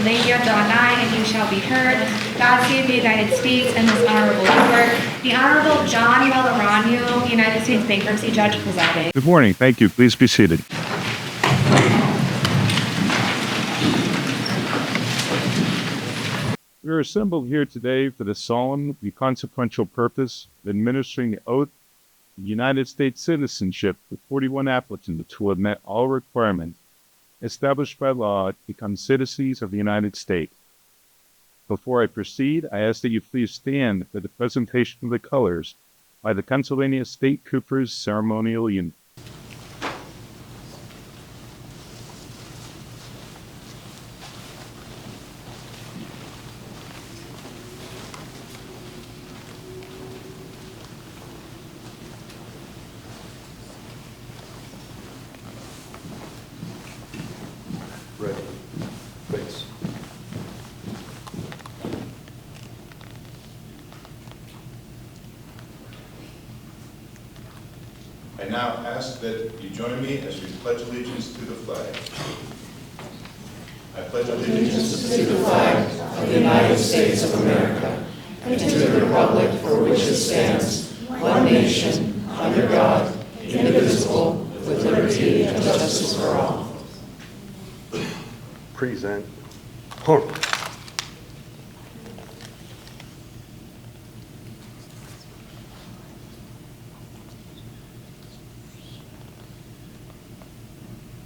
lay your jaw nigh, and you shall be heard. God save the United States and this honorable court. The Honorable John Malaranio, United States Bankruptcy Judge, presiding. Good morning. Thank you. Please be seated. We are assembled here today for the solemn and consequential purpose of administering the oath of United States citizenship to 41 applicants who have met all requirements established by law to become citizens of the United States. Before I proceed, I ask that you please stand for the presentation of the colors by the Pennsylvania State Troopers Ceremonial Unit. Ready. Face. I now ask that you join me as we pledge allegiance to the flag. I pledge allegiance to the flag of the United States of America and to the republic for which it stands, one nation, under God, indivisible, with liberty and justice for all. Present. Horn.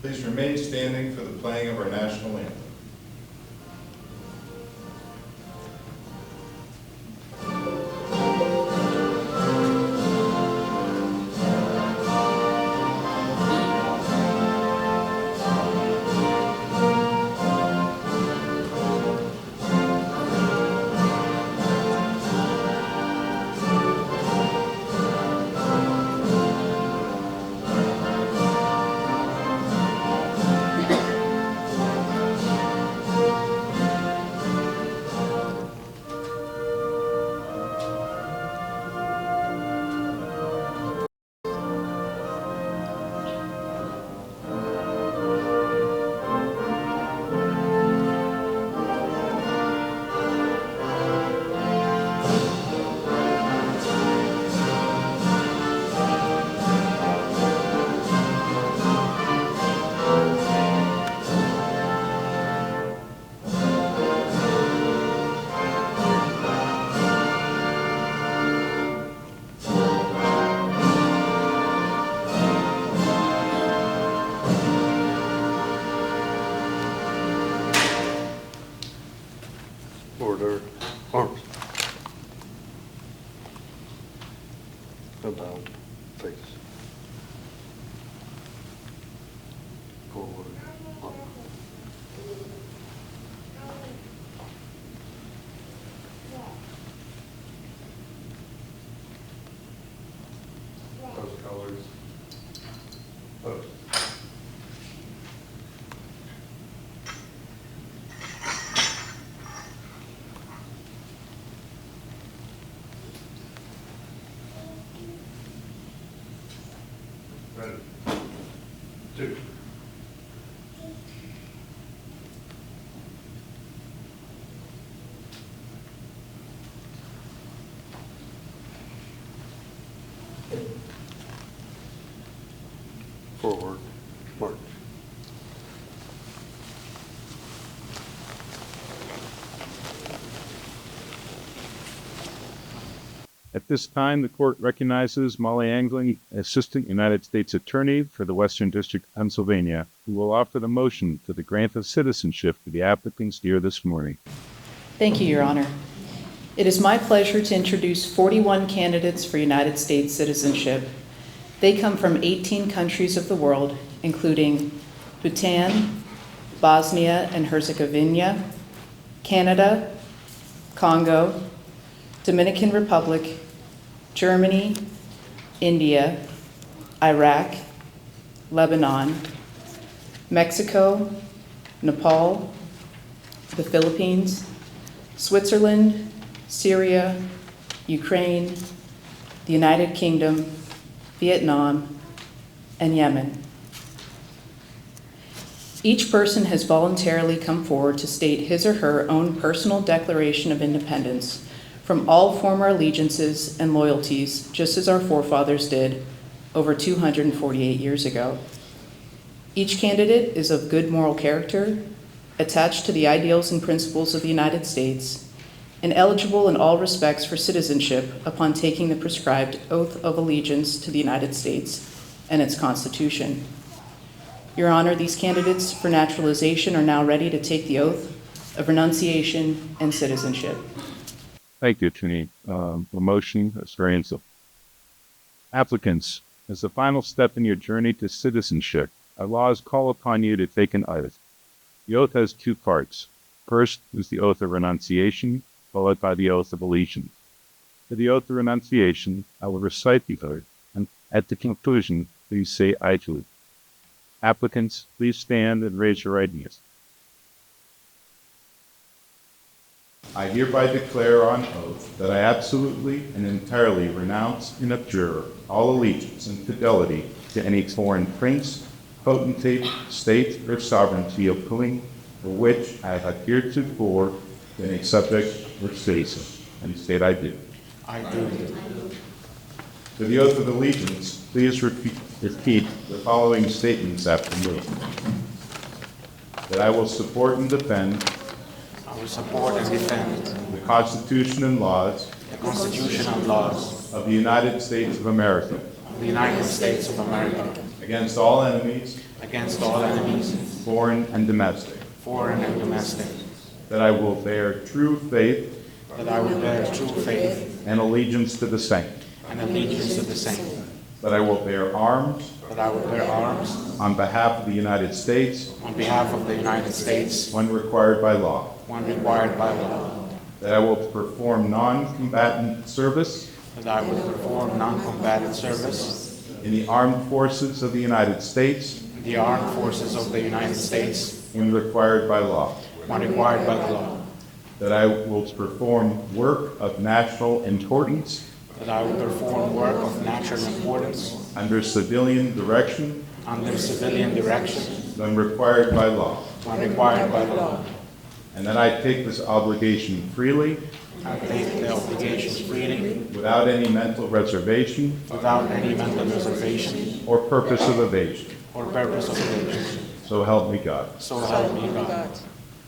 Please remain standing for the playing of our national anthem. Order. Arms. About. Face. Forward. Up. Those colors. Those. Ready. Two. Forward. March. At this time, the court recognizes Molly Angling, Assistant United States Attorney for the Western District of Pennsylvania, who will offer the motion for the grant of citizenship to the applicants here this morning. Thank you, Your Honor. It is my pleasure to introduce 41 candidates for United States citizenship. They come from 18 countries of the world, including Bhutan, Bosnia and Herzegovina, Canada, Congo, Dominican Republic, Germany, India, Iraq, Lebanon, Mexico, Nepal, the Philippines, Switzerland, Syria, Ukraine, the United Kingdom, Vietnam, and Yemen. Each person has voluntarily come forward to state his or her own personal declaration of independence from all former allegiances and loyalties, just as our forefathers did over 248 years ago. Each candidate is of good moral character, attached to the ideals and principles of the United States, and eligible in all respects for citizenship upon taking the prescribed oath of allegiance to the United States and its Constitution. Your Honor, these candidates for naturalization are now ready to take the oath of renunciation and citizenship. Thank you, Attorney. The motion is very simple. Applicants, as the final step in your journey to citizenship, our laws call upon you to take an oath. The oath has two parts. First is the oath of renunciation, followed by the oath of allegiance. For the oath of renunciation, I will recite the oath, and at the conclusion, please say "I" to it. Applicants, please stand and raise your right hand. I hereby declare on oath that I absolutely and entirely renounce and abjure all allegiance and fidelity to any foreign prince, potentate, state, or sovereignty appealing for which I have heretofore been a subject or citizen, and state I do. I do. To the oath of allegiance, please repeat the following statements after me. That I will support and defend I will support and defend the Constitution and laws the Constitution and laws of the United States of America of the United States of America against all enemies, against all enemies, foreign and domestic. foreign and domestic, That I will bear true faith that I will bear true faith and allegiance to the same. and allegiance to the same, That I will bear arms that I will bear arms on behalf of the United States on behalf of the United States when required by law. when required by law, That I will perform non-combatant service that I will perform non-combatant service in the armed forces of the United States in the armed forces of the United States when required by law. when required by the law, That I will perform work of national importance that I will perform work of national importance under civilian direction under civilian direction when required by law. when required by the law. And that I take this obligation freely I take the obligations freely without any mental reservation without any mental reservation or purpose of evasion. or purpose of evasion. So help me God. So help me God.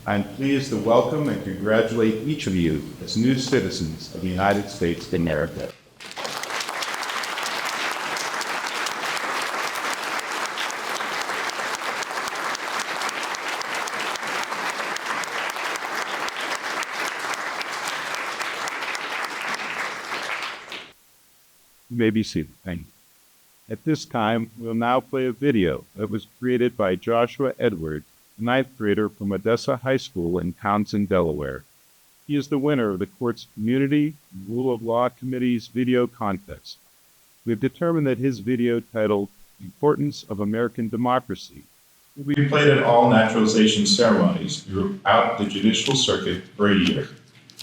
I am pleased to welcome and congratulate each of you as new citizens of the United States of America. You may be seated. Thank you. At this time, we'll now play a video that was created by Joshua Edward, a ninth grader from Odessa High School in Townsend, Delaware. He is the winner of the court's Community Rule of Law Committee's video contest. We have determined that his video titled Importance of American Democracy will be played at all naturalization ceremonies throughout the judicial circuit for a year.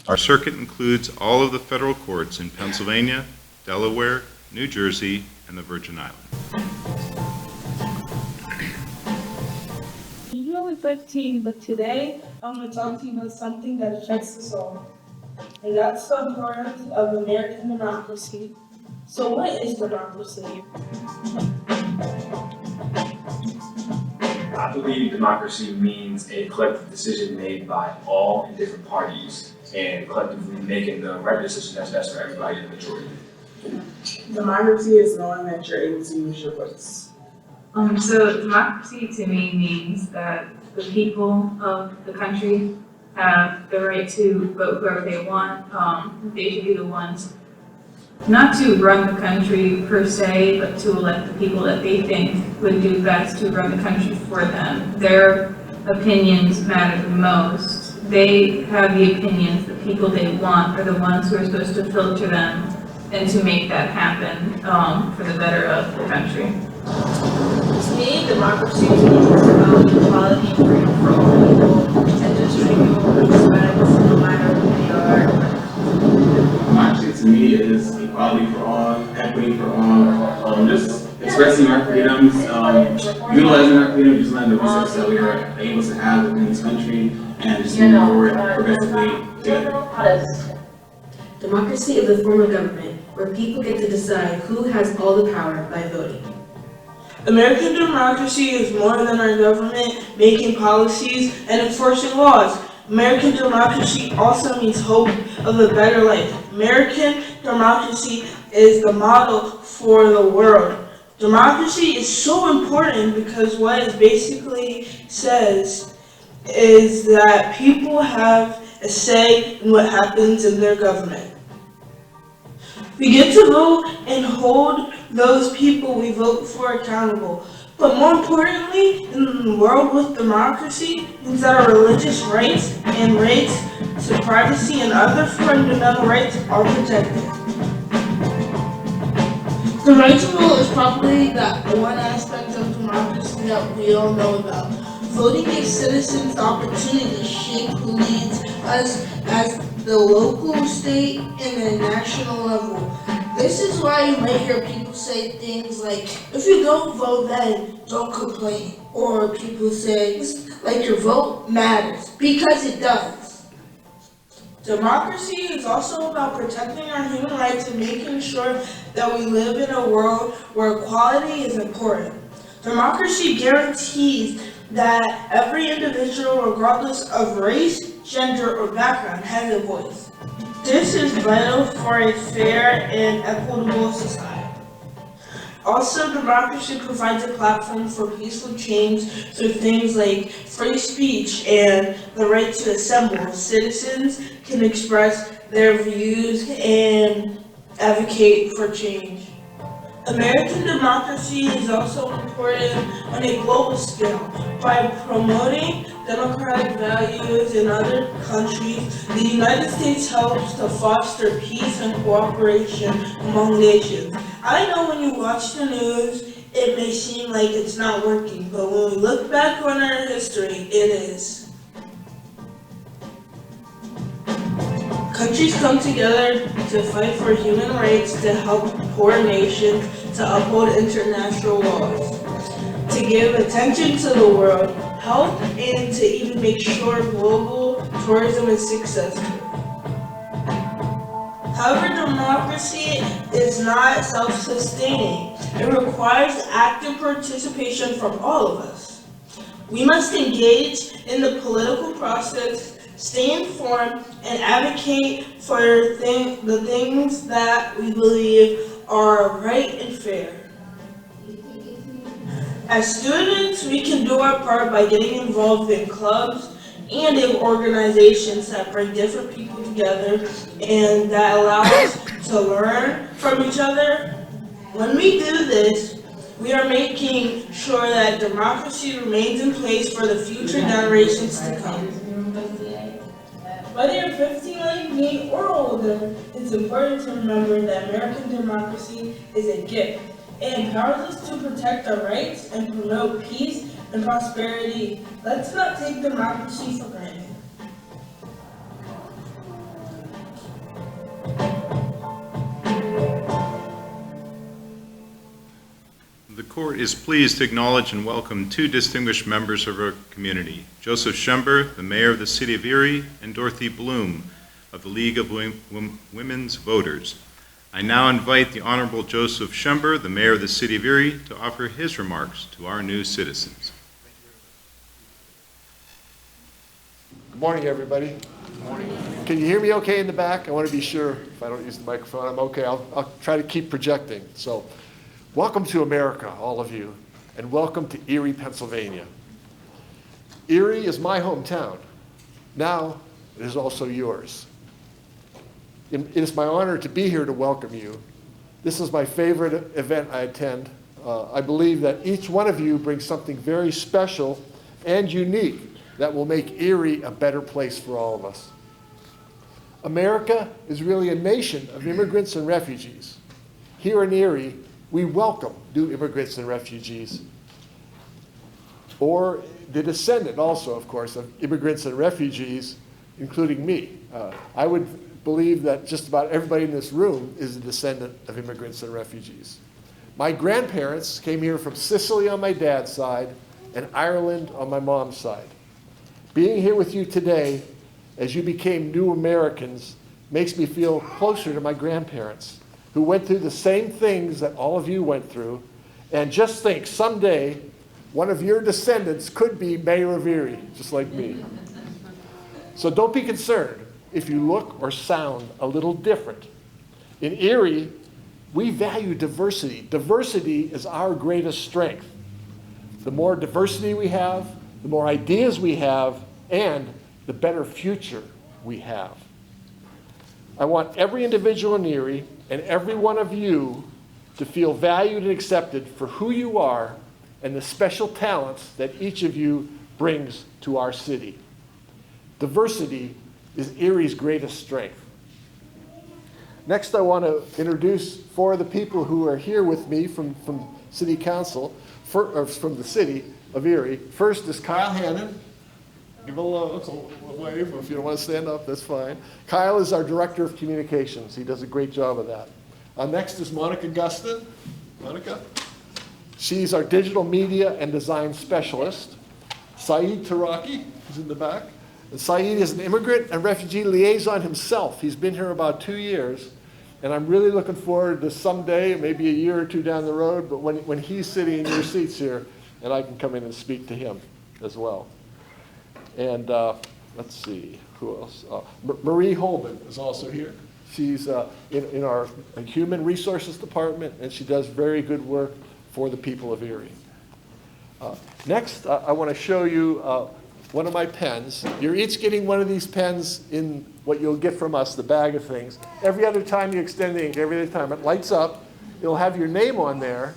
Our circuit includes all of the federal courts in Pennsylvania, Delaware, New Jersey, and the Virgin Islands. It's really 15, but today I'm going to talk to you about something that affects us all. And that's the heart of American democracy. So what is democracy? I believe democracy means a collective decision made by all and different parties and collectively making the right decision that's best for everybody in the majority. Democracy is knowing that you're able to use your voice. So democracy to me means that the people of the country have the right to vote whoever they want. They should be the ones not to run the country per se, but to elect the people that they think would do best to run the country for them. Their opinions matter the most. They have the opinions, the people they want are the ones who are supposed to filter them and to make that happen for the better of the country. To me, democracy is about equality and freedom for all people and just treating people with respect no matter who they are. Democracy to me is equality for all, equity for all, just expressing our freedoms, utilizing our freedom, utilizing the resources that we are able to have within this country, and just moving forward progressively together. Democracy is a form of government where people get to decide who has all the power by voting. American democracy is more than our government making policies and enforcing laws. American democracy also means hope of a better life. American democracy is the model for the world. Democracy is so important because what it basically says is that people have a say in what happens in their government. We get to vote and hold those people we vote for accountable. But more importantly, in a world with democracy, means that our religious rights and rights to privacy and other fundamental rights are protected. The right to vote is probably that one aspect of democracy that we all know about. Voting gives citizens the opportunity to shape who leads us at the local, state, and the national level. This is why you might hear people say things like, if you don't vote then, don't complain. Or people say, like your vote matters, because it does. Democracy is also about protecting our human rights and making sure that we live in a world where equality is important. Democracy guarantees that every individual, regardless of race, gender, or background, has a voice. This is vital for a fair and equitable society. Also, democracy provides a platform for peaceful change through things like free speech and the right to assemble. Citizens can express their views and advocate for change. American democracy is also important on a global scale. By promoting democratic values in other countries, the United States helps to foster peace and cooperation among nations. I know when you watch the news, it may seem like it's not working, but when we look back on our history, it is. Countries come together to fight for human rights, to help poor nations, to uphold international laws, to give attention to the world health, and to even make sure global tourism is successful. However, democracy is not self-sustaining. It requires active participation from all of us. We must engage in the political process, stay informed, and advocate for the things that we believe are right and fair. As students, we can do our part by getting involved in clubs and in organizations that bring different people together and that allow us to learn from each other. When we do this, we are making sure that democracy remains in place for the future generations to come. Whether you're 15 like me or older, it's important to remember that American democracy is a gift. It empowers us to protect our rights and promote peace and prosperity. Let's not take democracy for granted. The court is pleased to acknowledge and welcome two distinguished members of our community, Joseph Schember, the mayor of the city of Erie, and Dorothy Bloom of the League of Women's Voters. I now invite the Honorable Joseph Schember, the mayor of the city of Erie, to offer his remarks to our new citizens. Good morning, everybody. Good morning. Can you hear me okay in the back? I want to be sure if I don't use the microphone, I'm okay. I'll try to keep projecting. So, welcome to America, all of you, and welcome to Erie, Pennsylvania. Erie is my hometown. Now, it is also yours. It is my honor to be here to welcome you. This is my favorite event I attend. I believe that each one of you brings something very special and unique that will make Erie a better place for all of us. America is really a nation of immigrants and refugees. Here in Erie, we welcome new immigrants and refugees, or the descendant also, of course, of immigrants and refugees, including me. I would believe that just about everybody in this room is a descendant of immigrants and refugees. My grandparents came here from Sicily on my dad's side and Ireland on my mom's side. Being here with you today, as you became new Americans, makes me feel closer to my grandparents, who went through the same things that all of you went through. And just think, someday, one of your descendants could be mayor of Erie, just like me. So don't be concerned if you look or sound a little different. In Erie, we value diversity. Diversity is our greatest strength. The more diversity we have, the more ideas we have, and the better future we have. I want every individual in Erie and every one of you to feel valued and accepted for who you are and the special talents that each of you brings to our city. Diversity is Erie's greatest strength. Next, I want to introduce four of the people who are here with me from City Council, from the city of Erie. First is Kyle Hannon. Give a wave, if you don't want to stand up, that's fine. Kyle is our Director of Communications. He does a great job of that. Next is Monica Gustin. Monica? She's our Digital Media and Design Specialist. Saeed Taraki is in the back. And Saeed is an immigrant and refugee liaison himself. He's been here about 2 years. And I'm really looking forward to someday, maybe a year or two down the road, but when he's sitting in your seats here, and I can come in and speak to him as well. And let's see, who else? Marie Holman is also here. She's in our Human Resources Department, and she does very good work for the people of Erie. Next, I want to show you one of my pens. You're each getting one of these pens in what you'll get from us, the bag of things. Every other time you extend the ink, every other time it lights up, it'll have your name on there.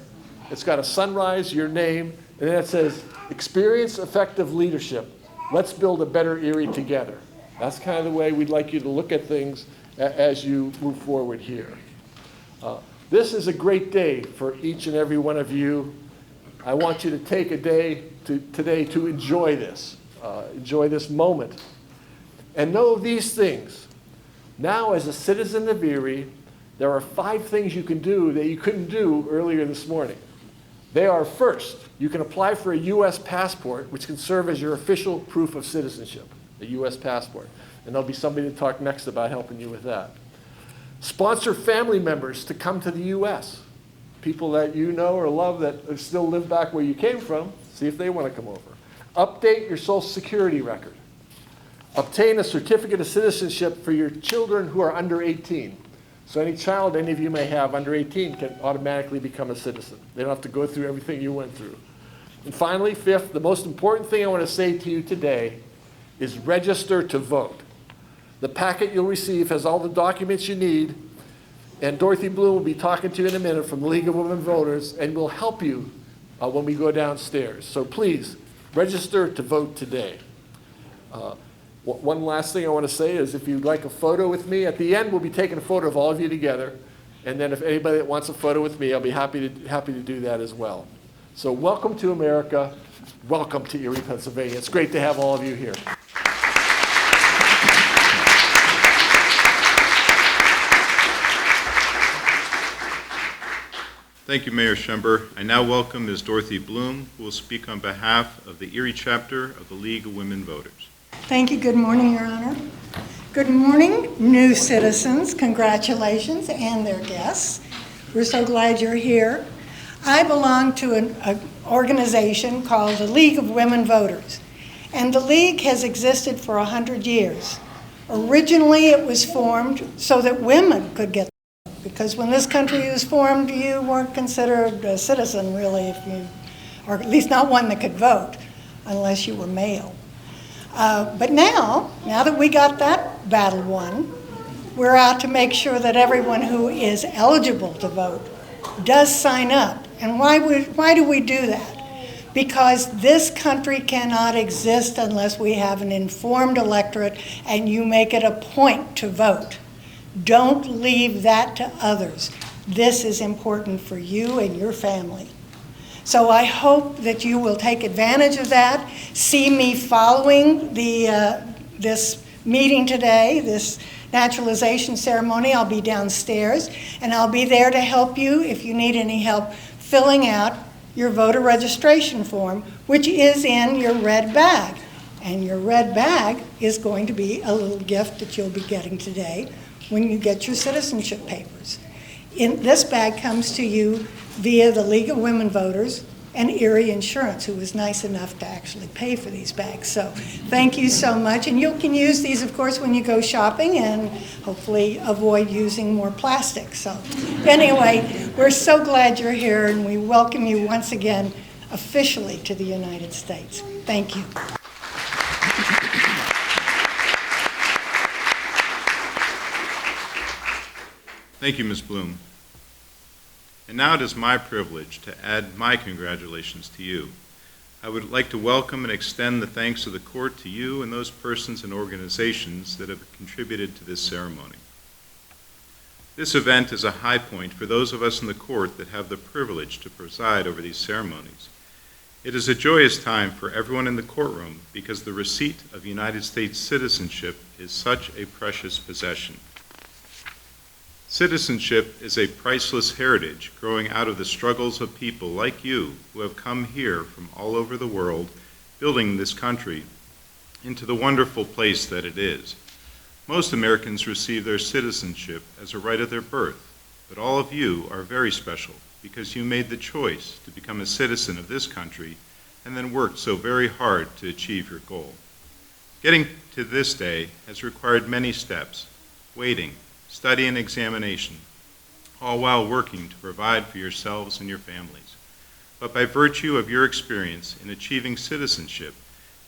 It's got a sunrise, your name, and then it says, Experience Effective Leadership. Let's build a better Erie together. That's kind of the way we'd like you to look at things as you move forward here. This is a great day for each and every one of you. I want you to take a day today to enjoy this moment. And know these things. Now, as a citizen of Erie, there are 5 things you can do that you couldn't do earlier this morning. They are, first, you can apply for a U.S. passport, which can serve as your official proof of citizenship, a U.S. passport. And there'll be somebody to talk next about helping you with that. Sponsor family members to come to the U.S. People that you know or love that still live back where you came from, see if they want to come over. Update your Social Security record. Obtain a certificate of citizenship for your children who are under 18. So any child any of you may have under 18 can automatically become a citizen. They don't have to go through everything you went through. And finally, 5th, the most important thing I want to say to you today is register to vote. The packet you'll receive has all the documents you need, and Dorothy Bloom will be talking to you in a minute from the League of Women Voters, and will help you when we go downstairs. So please, register to vote today. One last thing I want to say is if you'd like a photo with me, at the end we'll be taking a photo of all of you together, and then if anybody that wants a photo with me, I'll be happy to do that as well. So welcome to America. Welcome to Erie, Pennsylvania. It's great to have all of you here. Thank you, Mayor Schember. I now welcome Ms. Dorothy Bloom, who will speak on behalf of the Erie chapter of the League of Women Voters. Thank you. Good morning, Your Honor. Good morning, new citizens. Congratulations, and their guests. We're so glad you're here. I belong to an organization called the League of Women Voters, and the League has existed for 100 years. Originally, it was formed so that women could get, because when this country was formed, you weren't considered a citizen, really, or at least not one that could vote, unless you were male. But now that we got that battle won, we're out to make sure that everyone who is eligible to vote does sign up. And why do we do that? Because this country cannot exist unless we have an informed electorate and you make it a point to vote. Don't leave that to others. This is important for you and your family. So I hope that you will take advantage of that. See me following this meeting today, this naturalization ceremony. I'll be downstairs, and I'll be there to help you if you need any help filling out your voter registration form, which is in your red bag. And your red bag is going to be a little gift that you'll be getting today when you get your citizenship papers. This bag comes to you via the League of Women Voters and Erie Insurance, who was nice enough to actually pay for these bags. So thank you so much. And you can use these, of course, when you go shopping and hopefully avoid using more plastic. So anyway, we're so glad you're here, and we welcome you once again officially to the United States. Thank you. Thank you, Ms. Bloom. And now it is my privilege to add my congratulations to you. I would like to welcome and extend the thanks of the court to you and those persons and organizations that have contributed to this ceremony. This event is a high point for those of us in the court that have the privilege to preside over these ceremonies. It is a joyous time for everyone in the courtroom because the receipt of United States citizenship is such a precious possession. Citizenship is a priceless heritage growing out of the struggles of people like you who have come here from all over the world, building this country into the wonderful place that it is. Most Americans receive their citizenship as a right of their birth, but all of you are very special because you made the choice to become a citizen of this country and then worked so very hard to achieve your goal. Getting to this day has required many steps, waiting, study, and examination, all while working to provide for yourselves and your families. But by virtue of your experience in achieving citizenship,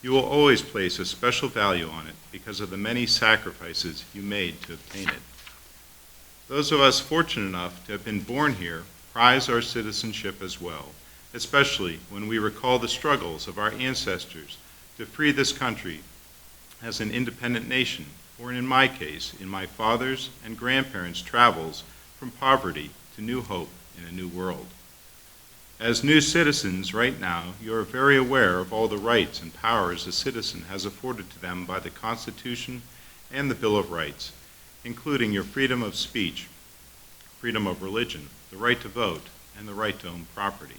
you will always place a special value on it because of the many sacrifices you made to obtain it. Those of us fortunate enough to have been born here prize our citizenship as well, especially when we recall the struggles of our ancestors to free this country as an independent nation, or in my case, in my father's and grandparents' travels from poverty to new hope in a new world. As new citizens right now, you are very aware of all the rights and powers a citizen has afforded to them by the Constitution and the Bill of Rights, including your freedom of speech, freedom of religion, the right to vote, and the right to own property.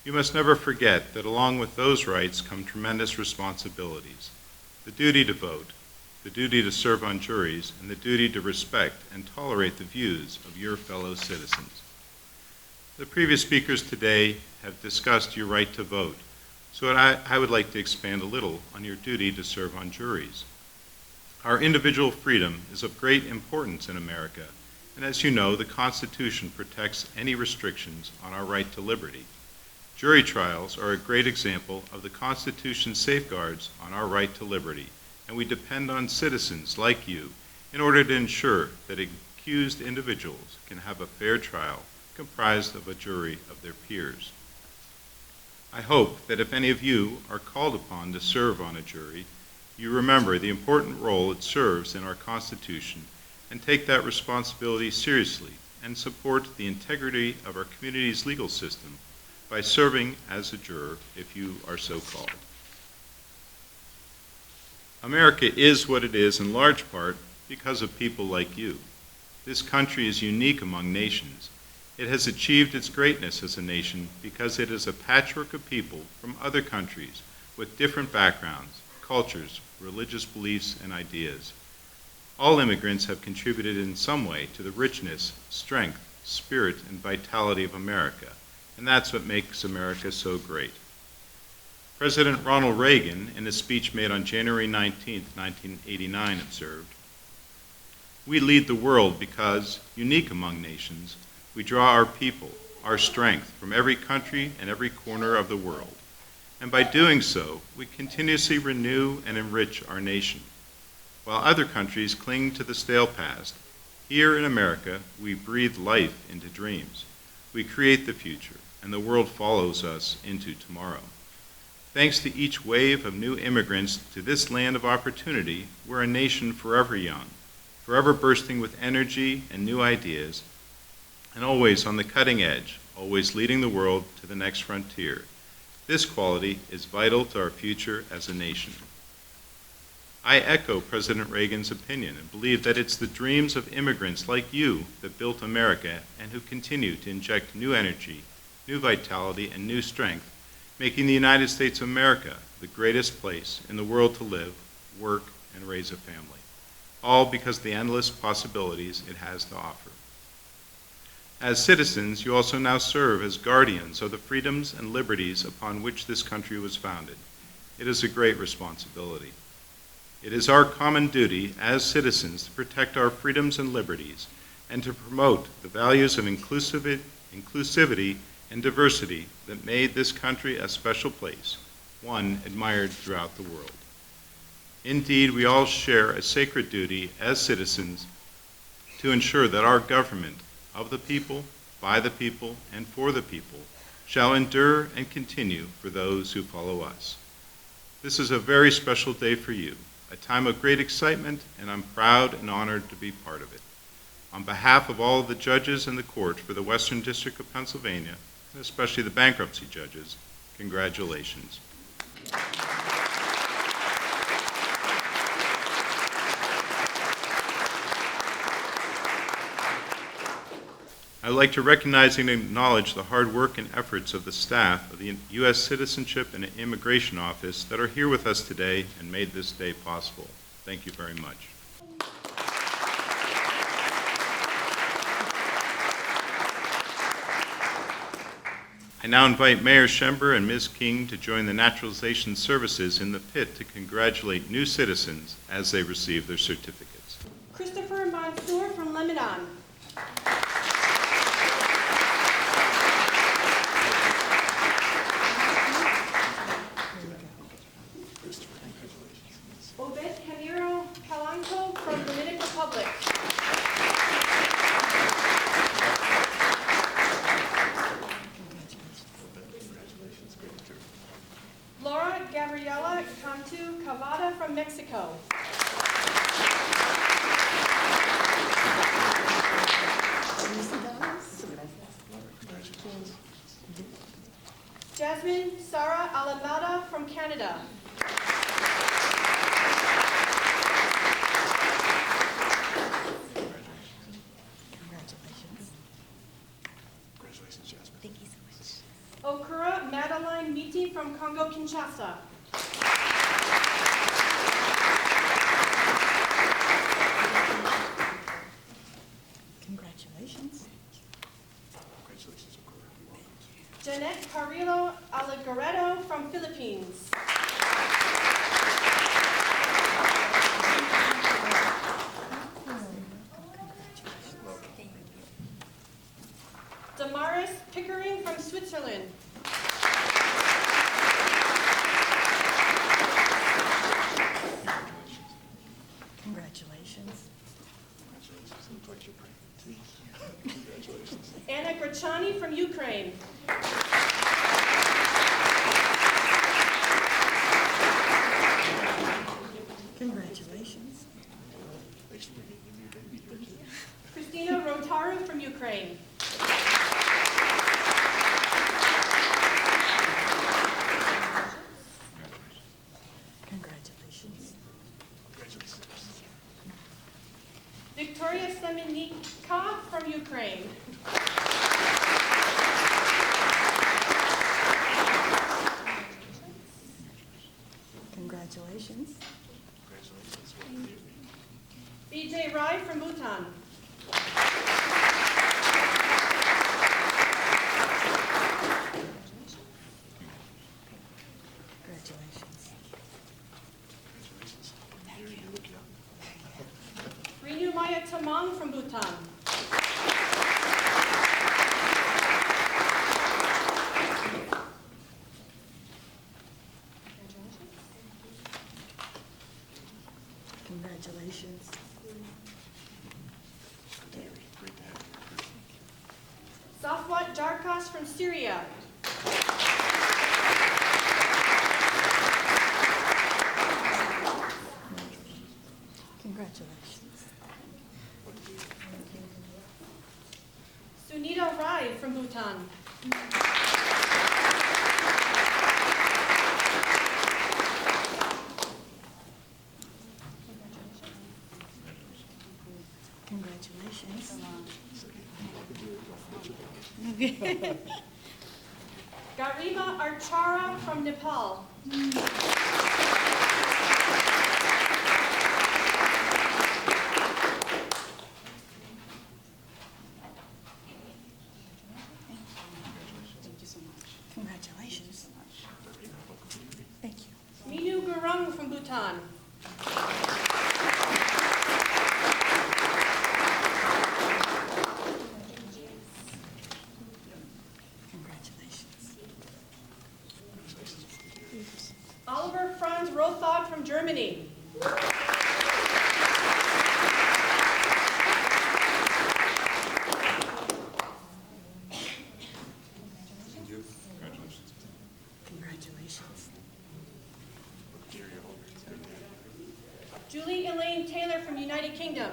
You must never forget that along with those rights come tremendous responsibilities: the duty to vote, the duty to serve on juries, and the duty to respect and tolerate the views of your fellow citizens. The previous speakers today have discussed your right to vote, so I would like to expand a little on your duty to serve on juries. Our individual freedom is of great importance in America, and as you know, the Constitution protects any restrictions on our right to liberty. Jury trials are a great example of the Constitution's safeguards on our right to liberty, and we depend on citizens like you in order to ensure that accused individuals can have a fair trial comprised of a jury of their peers. I hope that if any of you are called upon to serve on a jury, you remember the important role it serves in our Constitution and take that responsibility seriously and support the integrity of our community's legal system by serving as a juror if you are so called. America is what it is in large part because of people like you. This country is unique among nations. It has achieved its greatness as a nation because it is a patchwork of people from other countries with different backgrounds, cultures, religious beliefs, and ideas. All immigrants have contributed in some way to the richness, strength, spirit, and vitality of America, and that's what makes America so great. President Ronald Reagan, in a speech made on January 19, 1989, observed, "We lead the world because, unique among nations, we draw our people, our strength from every country and every corner of the world. And by doing so, we continuously renew and enrich our nation. While other countries cling to the stale past, here in America, we breathe life into dreams. We create the future, and the world follows us into tomorrow. Thanks to each wave of new immigrants to this land of opportunity, we're a nation forever young, forever bursting with energy and new ideas, and always on the cutting edge, always leading the world to the next frontier. This quality is vital to our future as a nation." I echo President Reagan's opinion and believe that it's the dreams of immigrants like you that built America and who continue to inject new energy, new vitality, and new strength, making the United States of America the greatest place in the world to live, work, and raise a family, all because of the endless possibilities it has to offer. As citizens, you also now serve as guardians of the freedoms and liberties upon which this country was founded. It is a great responsibility. It is our common duty as citizens to protect our freedoms and liberties and to promote the values of inclusivity and diversity that made this country a special place, one admired throughout the world. Indeed, we all share a sacred duty as citizens to ensure that our government of the people, by the people, and for the people shall endure and continue for those who follow us. This is a very special day for you, a time of great excitement, and I'm proud and honored to be part of it. On behalf of all of the judges in the court for the Western District of Pennsylvania, and especially the bankruptcy judges, congratulations. I'd like to recognize and acknowledge the hard work and efforts of the staff of the U.S. Citizenship and Immigration Office that are here with us today and made this day possible. Thank you very much. I now invite Mayor Schember and Ms. King to join the Naturalization Services in the pit to congratulate new citizens as they receive their certificates. Christopher Mansour from Lebanon. Obed Camilo Palanco from Dominican Republic. Laura Gabriela Cantu Cavada from Mexico. Jasmine Sara Alamada from Canada. Congratulations, Jasmine. Thank you so much. Okura Madeline Miti from Congo, Kinshasa. Congratulations. Congratulations, Okura. Jeanette Carrillo Alagaredo from Philippines. Damaris Pickering from Switzerland. Congratulations. Anna Grachani from Ukraine. Congratulations. Christina Rotaru from Ukraine. Congratulations. Victoria Semenika from Ukraine. Congratulations. BJ Rai from Bhutan. Congratulations. Renu Maya Tamang from Bhutan. Congratulations. Safwat Jarkas from Syria. Congratulations. Sunita Rai from Bhutan. Congratulations. Garima Archara from Nepal. Congratulations. Thank you. Minu Gurung from Bhutan. Congratulations. Oliver Franz Rothod from Germany. Congratulations. Julie Elaine Taylor from United Kingdom.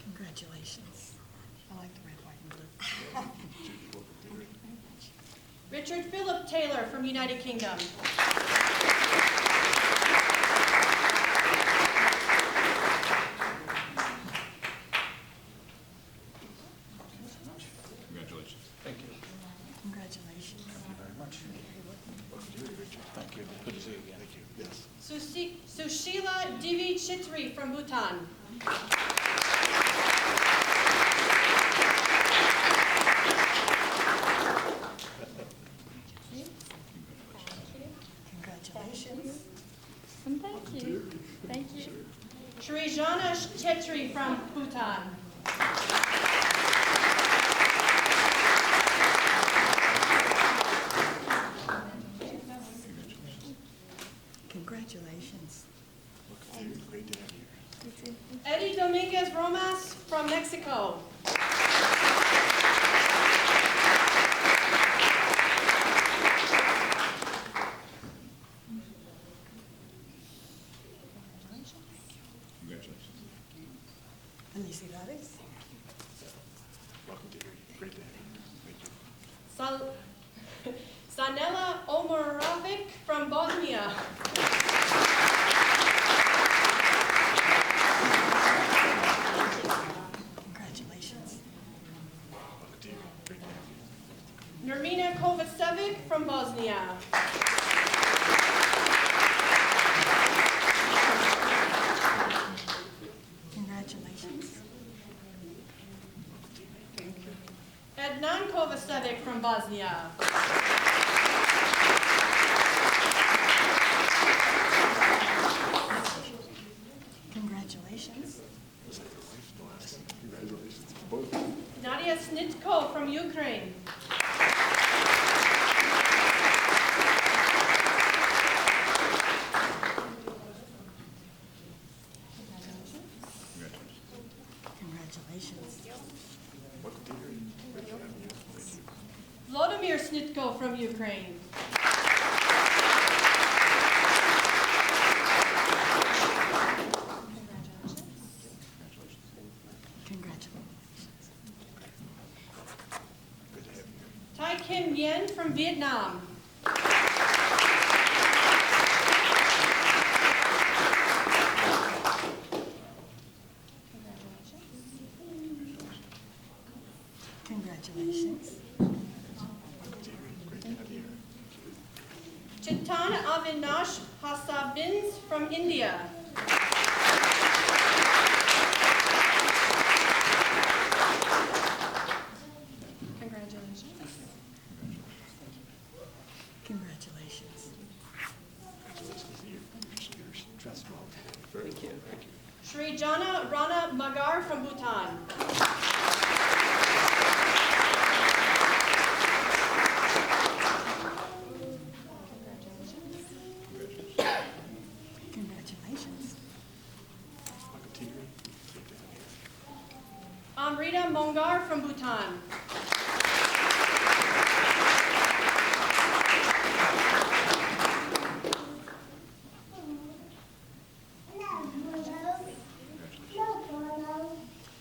Congratulations. I like the red, white, and blue. Richard Philip Taylor from United Kingdom. Congratulations. Thank you. Congratulations. Thank you very much. Thank you. Good to see you again. Thank you. Yes. Sushila Divi Chitri from Bhutan. Congratulations. Thank you. Thank you. Shrijana Chetri from Bhutan. Congratulations. Great to have you. Eddie Dominguez Romas from Mexico. Congratulations. Felicidades. Welcome to here. Great to have you. Thank you. Sanela Omoravic from Bosnia. Congratulations. Welcome to here. Great to have you. Nermina Kovacevic from Bosnia. Congratulations. Adnan Kovacevic from Bosnia. Congratulations. Congratulations. Both. Nadia Snitko from Ukraine. Congratulations. Welcome to here. Great to have you. Thank you. Vladimir Snitko from Ukraine. Congratulations. Good to have you. Tai Kim Yen from Vietnam. Congratulations. Great to have you. Chetan Avinash Hasabins from India. Congratulations. Congratulations. Thank you. Thank you. Shri Jana Rana Magar from Bhutan. Congratulations. Welcome to here. Great to have you. Amrita Mongar from Bhutan.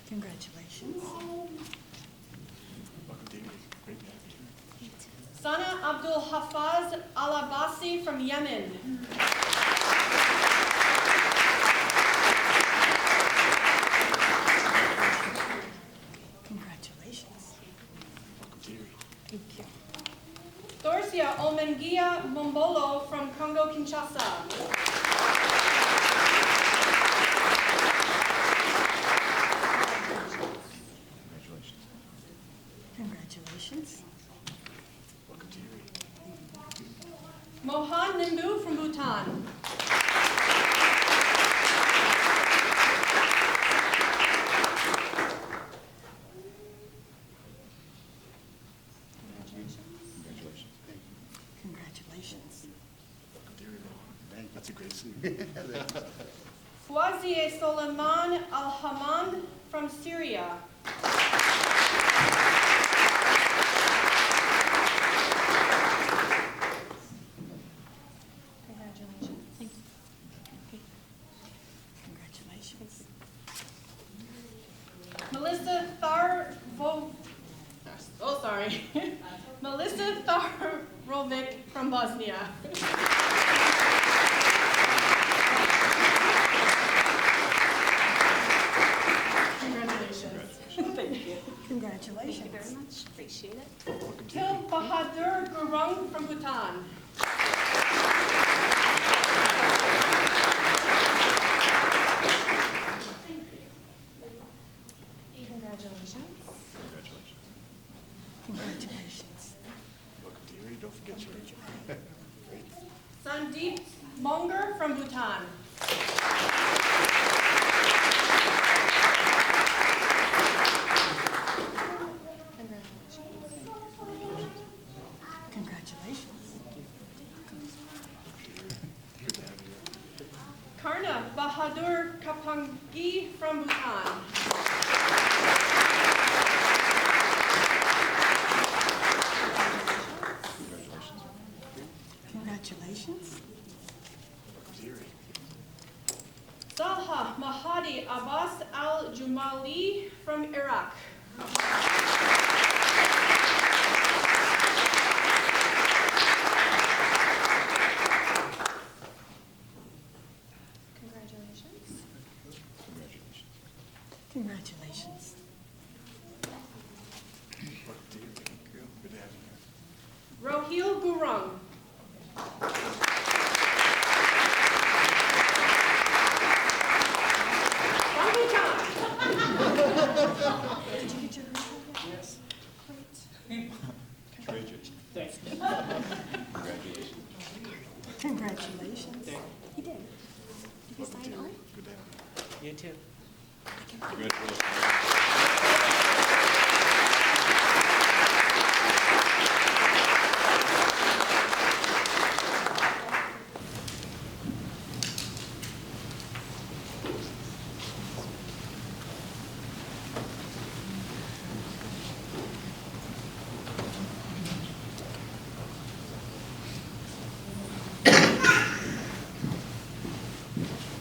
Congratulations. Welcome to here. Great to have you. Sana Abdul Hafaz Al Abbasi from Yemen. Persia Omengia Mombolo from Congo Kinshasa. Congratulations. Mohan Nimbu from Bhutan. Congratulations. That's a great scene. Fouazieh Soleiman Al-Hamad from Syria. Congratulations. Melissa Melissa Tharovic from Bosnia. Congratulations. Thank you. Congratulations. Thank you very much. Appreciate it. Til Bahadur Gurung from Bhutan. Congratulations. Congratulations. Welcome to Erie. Don't forget your Sandeep Monger from Bhutan. Congratulations. Karna Bahadur Kapangi from Bhutan. Congratulations. Salha Mahadi Abbas Al-Jumali from Iraq. Congratulations. Congratulations. Rohil Gurung. From Bhutan. Did you get your report? Yes. Great. Congratulations. Thanks. Congratulations. Congratulations. He did. Did you sign on? Good to have you. You too.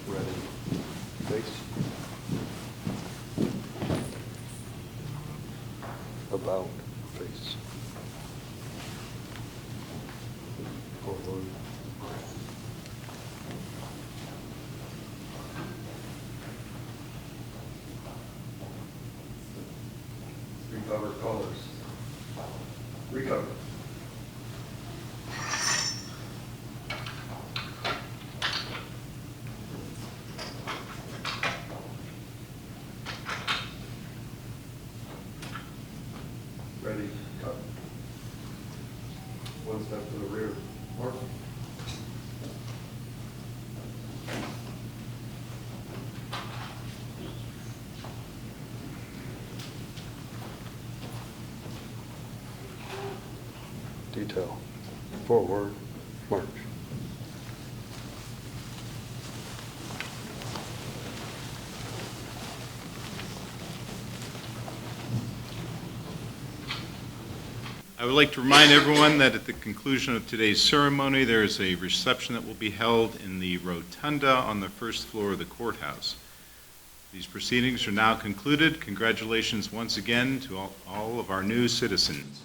Ready. Face. About face. Forward. Recover colors. Recover. Ready, cut. One step to the rear. Mark. Detail. Forward. March. I would like to remind everyone that at the conclusion of today's ceremony, there is a reception that will be held in the rotunda on the first floor of the courthouse. These proceedings are now concluded. Congratulations once again to all of our new citizens.